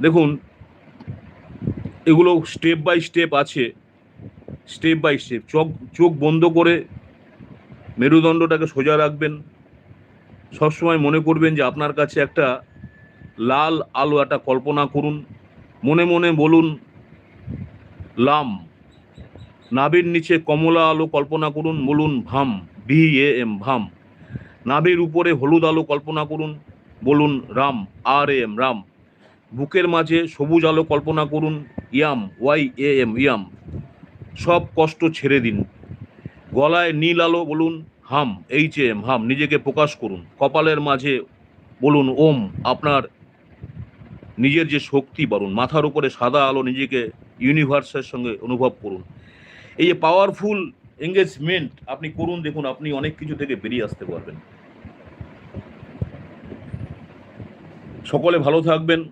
দেখুন, এগুলো step by step আছে, স্টেপ বাই স্টেপ। চোখ বন্ধ করে মেরুদণ্ডটাকে সোজা রাখবেন। সবসময় মনে করবেন যে আপনার কাছে একটা লাল আলো একটা কল্পনা করুন। মনে মনে বলুন লাম। নাভির নিচে কমলা আলো কল্পনা করুন, বলুন ভাম, VAM ভাম। নাভির উপরে হলুদ আলো কল্পনা করুন, বলুন রাম, RAM রাম। বুকের মাঝে সবুজ আলো কল্পনা করুন, ইয়াম, YAM ইয়াম। সব কষ্ট ছেড়ে দিন। গলায় নীল আলো বলুন হাম, HAM হাম। নিজেকে প্রকাশ করুন। কপালের মাঝে বলুন ওম। আপনার নিজের যে শক্তি বাড়ুন। মাথার উপরে সাদা আলো, নিজেকে ইউনিভার্সের সঙ্গে অনুভব করুন। এই যে পাওয়ারফুল এঙ্গেজমেন্ট আপনি করুন, দেখুন আপনি অনেক কিছু থেকে বেরিয়ে আসতে পারবেন। সকলে ভালো থাকবেন।